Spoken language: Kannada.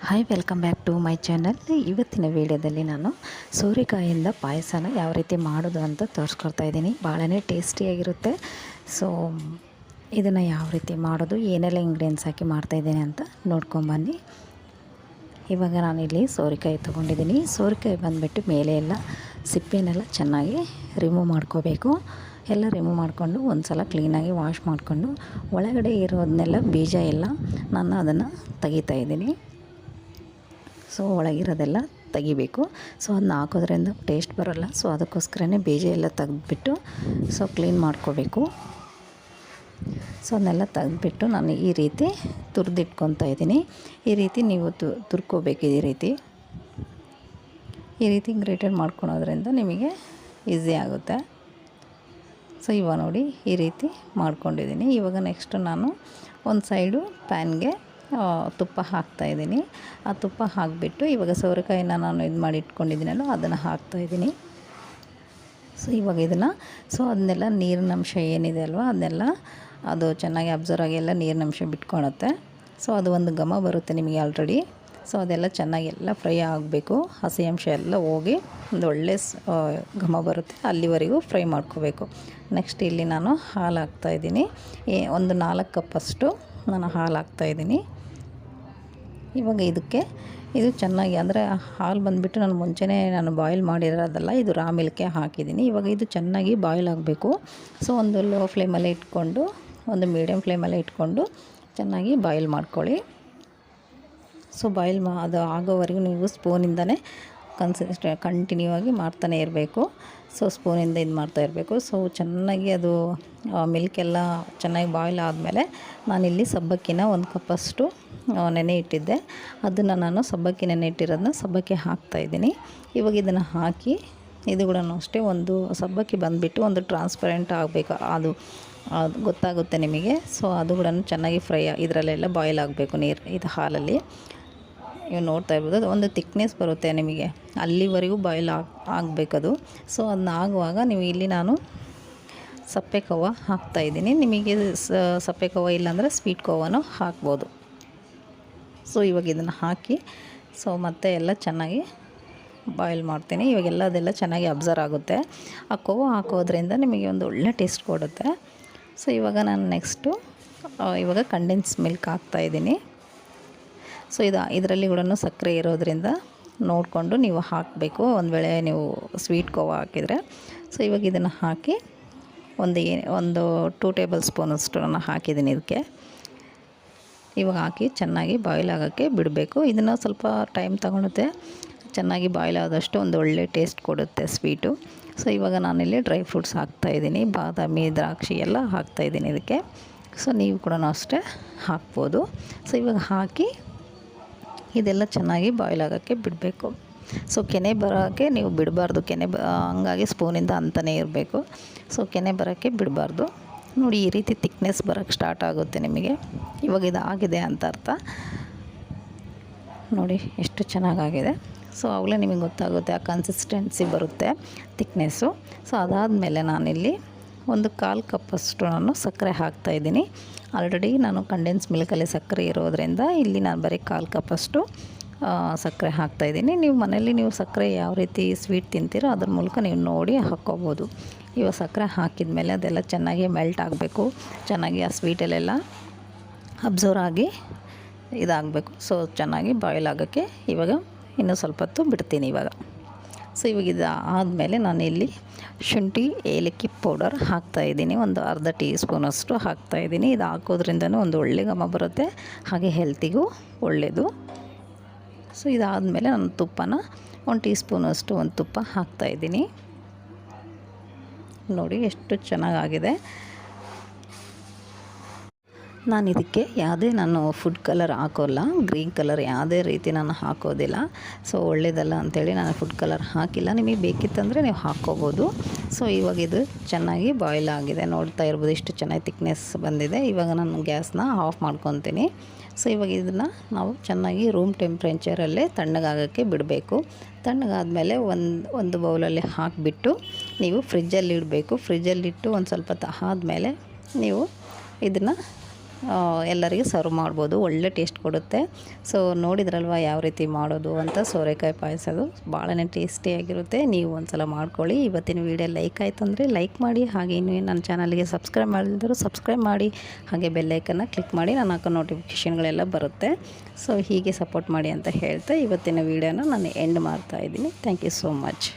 Hi, welcome back to my channel. ಇವತ್ತಿನ ವಿಡಿಯೋದಲ್ಲಿ ನಾನು ಸೋರೆಕಾಯಿಯಿಂದ ಪಾಯಸನ ಯಾವ ರೀತಿ ಮಾಡೋದು ಅಂತ ತೋರಿಸ್ಕೊಡ್ತಾ ಇದ್ದೀನಿ. ಭಾಳನೇ ಟೇಸ್ಟಿಯಾಗಿರುತ್ತೆ. ಸೊ ಇದನ್ನು ಯಾವ ರೀತಿ ಮಾಡೋದು, ಏನೆಲ್ಲ ಇಂಗ್ರೀಡಿಯೆಂಟ್ಸ್ ಹಾಕಿ ಮಾಡ್ತಾಯಿದ್ದೀನಿ ಅಂತ ನೋಡ್ಕೊಂಬನ್ನಿ. ಇವಾಗ ನಾನಿಲ್ಲಿ ಸೋರೆಕಾಯಿ ತೊಗೊಂಡಿದ್ದೀನಿ. ಸೋರೆಕಾಯಿ ಬಂದುಬಿಟ್ಟು ಮೇಲೆ ಎಲ್ಲ ಸಿಪ್ಪೆನೆಲ್ಲ ಚೆನ್ನಾಗಿ ರಿಮೂವ್ ಮಾಡ್ಕೋಬೇಕು. ಎಲ್ಲ ರಿಮೂವ್ ಮಾಡಿಕೊಂಡು ಒಂದು ಸಲ ಕ್ಲೀನಾಗಿ ವಾಶ್ ಮಾಡಿಕೊಂಡು ಒಳಗಡೆ ಇರೋದನ್ನೆಲ್ಲ ಬೀಜ ಎಲ್ಲ ನಾನು ಅದನ್ನು ತೆಗಿತಾಯಿದ್ದೀನಿ. ಸೊ ಒಳಗಿರೋದೆಲ್ಲ ತೆಗಿಬೇಕು. ಸೊ ಅದನ್ನ ಹಾಕೋದ್ರಿಂದ ಟೇಸ್ಟ್ ಬರೋಲ್ಲ. ಸೊ ಅದಕ್ಕೋಸ್ಕರನೇ ಬೀಜ ಎಲ್ಲ ತೆಗೆದ್ಬಿಟ್ಟು ಸೊ ಕ್ಲೀನ್ ಮಾಡ್ಕೋಬೇಕು. ಸೊ ಅದನ್ನೆಲ್ಲ ತೆಗೆದ್ಬಿಟ್ಟು ನಾನು ಈ ರೀತಿ ತುರಿದಿಟ್ಕೊತಾ ಇದ್ದೀನಿ. ಈ ರೀತಿ ನೀವು ತುರ್ಕೋಬೇಕು. ಈ ರೀತಿ ಗ್ರೇಟೆಡ್ ಮಾಡ್ಕೊಳೋದ್ರಿಂದ ನಿಮಗೆ ಈಸಿ ಆಗುತ್ತೆ. ಸೊ ಇವಾಗ ನೋಡಿ ಈ ರೀತಿ ಮಾಡ್ಕೊಂಡಿದ್ದೀನಿ. ಇವಾಗ ನೆಕ್ಸ್ಟು ನಾನು ಒಂದು ಸೈಡು ಪ್ಯಾನ್ಗೆ ತುಪ್ಪ ಹಾಕ್ತಾಯಿದ್ದೀನಿ. ಆ ತುಪ್ಪ ಹಾಕಿಬಿಟ್ಟು ಇವಾಗ ಸೋರೆಕಾಯಿನ ನಾನು ಇದು ಮಾಡಿ ಇಟ್ಕೊಂಡಿದ್ದೀನಲ್ಲ ಅದನ್ನು ಹಾಕ್ತಾಯಿದ್ದೀನಿ. ಸೊ ಇವಾಗ ಇದನ್ನು ಅದನ್ನೆಲ್ಲ ನೀರಿನಂಶ ಏನಿದೆ ಅಲ್ವ ಅದನ್ನೆಲ್ಲ ಅದು ಚೆನ್ನಾಗಿ ಅಬ್ಸರ್ವ್ ಆಗಿ ಎಲ್ಲ ನೀರಿನಂಶ ಬಿಟ್ಕೊಳುತ್ತೆ. ಸೊ ಅದು ಒಂದು ಘಮ ಬರುತ್ತೆ ನಿಮಗೆ ಆಲ್ರೆಡಿ. ಸೊ ಅದೆಲ್ಲ ಚೆನ್ನಾಗಿ ಎಲ್ಲ ಫ್ರೈ ಆಗಬೇಕು. ಹಸಿ ಅಂಶ ಎಲ್ಲ ಹೋಗಿ ಒಂದು ಒಳ್ಳೆ ಘಮ ಬರುತ್ತೆ, ಅಲ್ಲಿವರೆಗೂ ಫ್ರೈ ಮಾಡ್ಕೋಬೇಕು. ನೆಕ್ಸ್ಟ್ ಇಲ್ಲಿ ನಾನು ಹಾಲು ಹಾಕ್ತಾಯಿದ್ದೀನಿ. ಒಂದು 4 ಕಪ್ಪಷ್ಟು ನಾನು ಹಾಲು ಹಾಕ್ತಾಯಿದ್ದೀನಿ. ಇವಾಗ ಇದು ಚೆನ್ನಾಗಿ ಅಂದರೆ ಹಾಲು ಬಂದುಬಿಟ್ಟು ನಾನು ಮುಂಚೆನೇ ಬಾಯ್ಲ್ ಮಾಡಿರೋದಲ್ಲ, ಇದು ರಾ ಮಿಲ್ಕೆ ಹಾಕಿದ್ದೀನಿ. ಇವಾಗ ಇದು ಚೆನ್ನಾಗಿ ಬಾಯ್ಲ್ ಆಗಬೇಕು. ಸೊ ಒಂದು ಲೋ ಫ್ಲೇಮಲ್ಲೇ ಇಟ್ಕೊಂಡು ಒಂದು ಮೀಡಿಯಮ್ ಫ್ಲೇಮಲ್ಲೇ ಇಟ್ಕೊಂಡು ಚೆನ್ನಾಗಿ ಬಾಯ್ಲ್ ಮಾಡ್ಕೊಳ್ಳಿ. ಸೊ ಅದು ಆಗೋವರೆಗೂ ನೀವು ಸ್ಪೂನಿಂದನೇ ಕಂಟಿನ್ಯೂ ಆಗಿ ಮಾಡ್ತಾನೆ ಇರಬೇಕು. ಸೊ ಸ್ಪೂನಿಂದ ಇದು ಮಾಡ್ತಾ ಇರಬೇಕು. ಸೊ ಚೆನ್ನಾಗಿ ಅದು ಮಿಲ್ಕೆಲ್ಲ ಚೆನ್ನಾಗಿ ಬಾಯ್ಲ್ ಆದಮೇಲೆ ನಾನಿಲ್ಲಿ ಸಬ್ಬಕ್ಕಿನ 1 ಕಪ್ಪಷ್ಟು ನೆನೆ ಇಟ್ಟಿದ್ದೆ. ಅದನ್ನು ನಾನು ಸಬ್ಬಕ್ಕಿ ನೆನೆ ಇಟ್ಟಿರೋದನ್ನ ಸಬ್ಬಕ್ಕಿ ಹಾಕ್ತಾಯಿದ್ದೀನಿ. ಇವಾಗ ಇದನ್ನು ಹಾಕಿ ಇದು ಕೂಡ ಅಷ್ಟೇ ಒಂದು ಸಬ್ಬಕ್ಕಿ ಬಂದುಬಿಟ್ಟು ಒಂದು ಟ್ರಾನ್ಸ್ಪರೆಂಟ್ ಆಗಬೇಕು, ಅದು ಗೊತ್ತಾಗುತ್ತೆ ನಿಮಗೆ. ಸೊ ಅದು ಕೂಡ ಚೆನ್ನಾಗಿ ಫ್ರೈ ಇದರಲ್ಲೆಲ್ಲ ಬಾಯ್ಲ್ ಆಗಬೇಕು ಇದು ಹಾಲಲ್ಲಿ. ನೀವು ನೋಡ್ತಾ ಇರ್ಬೋದು ಒಂದು ತಿಕ್ನೆಸ್ ಬರುತ್ತೆ ನಿಮಗೆ, ಅಲ್ಲಿವರೆಗೂ ಬಾಯ್ಲ್ ಆಗಬೇಕದು. ಸೊ ಅದನ್ನ ಆಗುವಾಗ ನೀವು ಇಲ್ಲಿ ನಾನು ಸಪ್ಪೆ ಕವ್ವ ಹಾಕ್ತಾಯಿದ್ದೀನಿ. ನಿಮಗೆ ಸಪ್ಪೆ ಕವ್ವ ಇಲ್ಲಾಂದರೆ ಸ್ವೀಟ್ ಕವ್ವನೂ ಹಾಕ್ಬೋದು. ಸೊ ಇವಾಗ ಇದನ್ನು ಹಾಕಿ ಮತ್ತೆ ಎಲ್ಲ ಚೆನ್ನಾಗಿ ಬಾಯ್ಲ್ ಮಾಡ್ತೀನಿ. ಇವಾಗೆಲ್ಲ ಅದೆಲ್ಲ ಚೆನ್ನಾಗಿ ಅಬ್ಸರ್ವ್ ಆಗುತ್ತೆ. ಆ ಕವ್ವ ಹಾಕೋದ್ರಿಂದ ನಿಮಗೆ ಒಂದು ಒಳ್ಳೆ ಟೇಸ್ಟ್ ಕೊಡುತ್ತೆ. ಸೊ ಇವಾಗ ನಾನು ನೆಕ್ಸ್ಟು ಇವಾಗ ಕಂಡೆನ್ಸ್ ಮಿಲ್ಕ್ ಹಾಕ್ತಾಯಿದ್ದೀನಿ. ಸೊ ಇದರಲ್ಲಿ ಕೂಡ ಸಕ್ಕರೆ ಇರೋದ್ರಿಂದ ನೋಡಿಕೊಂಡು ನೀವು ಹಾಕಬೇಕು, ಒಂದು ವೇಳೆ ನೀವು ಸ್ವೀಟ್ ಕೋವಾ ಹಾಕಿದರೆ. ಸೊ ಇವಾಗ ಇದನ್ನು ಹಾಕಿ ಒಂದು 2 ಟೇಬಲ್ ಸ್ಪೂನಷ್ಟು ನಾನು ಹಾಕಿದ್ದೀನಿ ಇದಕ್ಕೆ. ಇವಾಗ ಹಾಕಿ ಚೆನ್ನಾಗಿ ಬಾಯ್ಲ್ ಆಗೋಕ್ಕೆ ಬಿಡಬೇಕು. ಇದನ್ನು ಸ್ವಲ್ಪ ಟೈಮ್ ತಗೊಳುತ್ತೆ. ಚೆನ್ನಾಗಿ ಬಾಯ್ಲ್ ಆದಷ್ಟು ಒಂದು ಒಳ್ಳೆ ಟೇಸ್ಟ್ ಕೊಡುತ್ತೆ ಸ್ವೀಟು. ಸೊ ಇವಾಗ ನಾನಿಲ್ಲಿ ಡ್ರೈ ಫ್ರೂಟ್ಸ್ ಹಾಕ್ತಾಯಿದ್ದೀನಿ, ಬಾದಾಮಿ, ದ್ರಾಕ್ಷಿ ಎಲ್ಲ ಹಾಕ್ತಾಯಿದ್ದೀನಿ ಇದಕ್ಕೆ. ಸೊ ನೀವು ಕೂಡ ಅಷ್ಟೇ ಹಾಕ್ಬೋದು. ಸೊ ಇವಾಗ ಹಾಕಿ ಇದೆಲ್ಲ ಚೆನ್ನಾಗಿ ಬಾಯ್ಲ್ ಆಗೋಕ್ಕೆ ಬಿಡಬೇಕು. ಸೊ ಕೆನೆ ಬರೋಕ್ಕೆ ನೀವು ಬಿಡಬಾರ್ದು. ಹಂಗಾಗಿ ಸ್ಪೂನಿಂದ ಅಂತಲೇ ಇರಬೇಕು. ಸೊ ಕೆನೆ ಬರೋಕ್ಕೆ ಬಿಡಬಾರ್ದು. ನೋಡಿ ಈ ರೀತಿ ತಿಕ್ನೆಸ್ ಬರೋಕ್ಕೆ ಸ್ಟಾರ್ಟ್ ಆಗುತ್ತೆ ನಿಮಗೆ. ಇವಾಗ ಇದು ಆಗಿದೆ ಅಂತ ಅರ್ಥ. ನೋಡಿ ಎಷ್ಟು ಚೆನ್ನಾಗಾಗಿದೆ. ಸೊ ಅವಾಗಲೇ ನಿಮಗೆ ಗೊತ್ತಾಗುತ್ತೆ, ಆ ಕನ್ಸಿಸ್ಟೆನ್ಸಿ ಬರುತ್ತೆ, ತಿಕ್ನೆಸ್ಸು. ಸೊ ಅದಾದಮೇಲೆ ನಾನಿಲ್ಲಿ ಒಂದು 1/4 ಕಪ್ಪಷ್ಟು ನಾನು ಸಕ್ಕರೆ ಹಾಕ್ತಾಯಿದ್ದೀನಿ. ಆಲ್ರೆಡಿ ನಾನು ಕಂಡೆನ್ಸ್ ಮಿಲ್ಕಲ್ಲಿ ಸಕ್ಕರೆ ಇರೋದ್ರಿಂದ ಇಲ್ಲಿ ನಾನು ಬರೀ 1/4 ಕಪ್ಪಷ್ಟು ಸಕ್ಕರೆ ಹಾಕ್ತಾಯಿದ್ದೀನಿ. ನೀವು ಮನೇಲಿ ಸಕ್ಕರೆ ಯಾವ ರೀತಿ ಸ್ವೀಟ್ ತಿಂತೀರೋ ಅದ್ರ ಮೂಲಕ ನೀವು ನೋಡಿ ಹಾಕ್ಕೋಬೋದು. ಇವಾಗ ಸಕ್ಕರೆ ಹಾಕಿದ ಮೇಲೆ ಅದೆಲ್ಲ ಚೆನ್ನಾಗಿ ಮೆಲ್ಟ್ ಆಗಬೇಕು. ಚೆನ್ನಾಗಿ ಆ ಸ್ವೀಟಲ್ಲೆಲ್ಲ ಅಬ್ಸರ್ವ್ ಆಗಿ ಇದಾಗಬೇಕು. ಸೊ ಚೆನ್ನಾಗಿ ಬಾಯ್ಲ್ ಆಗೋಕ್ಕೆ ಇವಾಗ ಇನ್ನೂ ಸ್ವಲ್ಪ ಹೊತ್ತು ಬಿಡ್ತೀನಿ ಇವಾಗ. ಸೊ ಇವಾಗ ಇದು ಆದಮೇಲೆ ನಾನಿಲ್ಲಿ ಶುಂಠಿ ಏಲಕ್ಕಿ ಪೌಡರ್ ಹಾಕ್ತಾಯಿದ್ದೀನಿ. ಒಂದು ಅರ್ಧ ಟೀ ಸ್ಪೂನಷ್ಟು ಹಾಕ್ತಾಯಿದ್ದೀನಿ. ಇದು ಹಾಕೋದ್ರಿಂದನೂ ಒಂದು ಒಳ್ಳೆ ಘಮ ಬರುತ್ತೆ, ಹಾಗೆ ಹೆಲ್ತಿಗೂ ಒಳ್ಳೆಯದು. ಸೊ ಇದಾದಮೇಲೆ ನಾನು ತುಪ್ಪನ 1 ಟೀ ಸ್ಪೂನಷ್ಟು ತುಪ್ಪ ಹಾಕ್ತಾಯಿದ್ದೀನಿ. ನೋಡಿ ಎಷ್ಟು ಚೆನ್ನಾಗಾಗಿದೆ. ನಾನು ಇದಕ್ಕೆ ಯಾವುದೇ ಫುಡ್ ಕಲರ್ ಹಾಕೋಲ್ಲ, ಗ್ರೀನ್ ಕಲರ್ ಯಾವುದೇ ರೀತಿ ನಾನು ಹಾಕೋದಿಲ್ಲ. ಸೊ ಒಳ್ಳೆಯದಲ್ಲ ಅಂಥೇಳಿ ನಾನು ಫುಡ್ ಕಲರ್ ಹಾಕಿಲ್ಲ. ನಿಮಗೆ ಬೇಕಿತ್ತಂದರೆ ನೀವು ಹಾಕ್ಕೋಬೋದು. ಸೊ ಇವಾಗ ಇದು ಚೆನ್ನಾಗಿ ಬಾಯ್ಲ್ ಆಗಿದೆ, ನೋಡ್ತಾ ಇರ್ಬೋದು ಎಷ್ಟು ಚೆನ್ನಾಗಿ ತಿಕ್ನೆಸ್ ಬಂದಿದೆ. ಇವಾಗ ನಾನು ಗ್ಯಾಸ್ನ ಆಫ್ ಮಾಡ್ಕೊತೀನಿ. ಸೊ ಇವಾಗ ಇದನ್ನು ನಾವು ಚೆನ್ನಾಗಿ ರೂಮ್ ಟೆಂಪ್ರೇಚರಲ್ಲೇ ತಣ್ಣಗಾಗೋಕ್ಕೆ ಬಿಡಬೇಕು. ತಣ್ಣಗಾದಮೇಲೆ ಒಂದು ಬೌಲಲ್ಲಿ ಹಾಕಿಬಿಟ್ಟು ನೀವು ಫ್ರಿಜ್ಜಲ್ಲಿ ಇಡಬೇಕು. ಫ್ರಿಜ್ಜಲ್ಲಿಟ್ಟು ಒಂದು ಸ್ವಲ್ಪ ಆದಮೇಲೆ ನೀವು ಇದನ್ನು ಎಲ್ಲರಿಗೆ ಸರ್ವ್ ಮಾಡ್ಬೋದು. ಒಳ್ಳೆ ಟೇಸ್ಟ್ ಕೊಡುತ್ತೆ. ಸೊ ನೋಡಿದ್ರಲ್ವ ಯಾವ ರೀತಿ ಮಾಡೋದು ಅಂತ. ಸೋರೆಕಾಯಿ ಪಾಯಸದು ಭಾಳನೇ ಟೇಸ್ಟಿಯಾಗಿರುತ್ತೆ. ನೀವು ಒಂದ್ಸಲ ಮಾಡ್ಕೊಳ್ಳಿ. ಇವತ್ತಿನ ವೀಡಿಯೋ ಲೈಕ್ ಆಯಿತು ಅಂದರೆ ಲೈಕ್ ಮಾಡಿ, ಹಾಗೆ ಇನ್ನೂ ನನ್ನ ಚಾನಲ್ಗೆ ಸಬ್ಸ್ಕ್ರೈಬ್ ಮಾಡಿದ್ರು ಸಬ್ಸ್ಕ್ರೈಬ್ ಮಾಡಿ, ಹಾಗೆ ಬೆಲ್ಲೈಕನ್ನ ಕ್ಲಿಕ್ ಮಾಡಿ, ನಾನು ಹಾಕೋ ನೋಟಿಫಿಕೇಷನ್ಗಳೆಲ್ಲ ಬರುತ್ತೆ. ಸೊ ಹೀಗೆ ಸಪೋರ್ಟ್ ಮಾಡಿ ಅಂತ ಹೇಳ್ತಾ ಇವತ್ತಿನ ವೀಡಿಯೋನ ನಾನು ಎಂಡ್ ಮಾಡ್ತಾಯಿದ್ದೀನಿ. Thank you so much.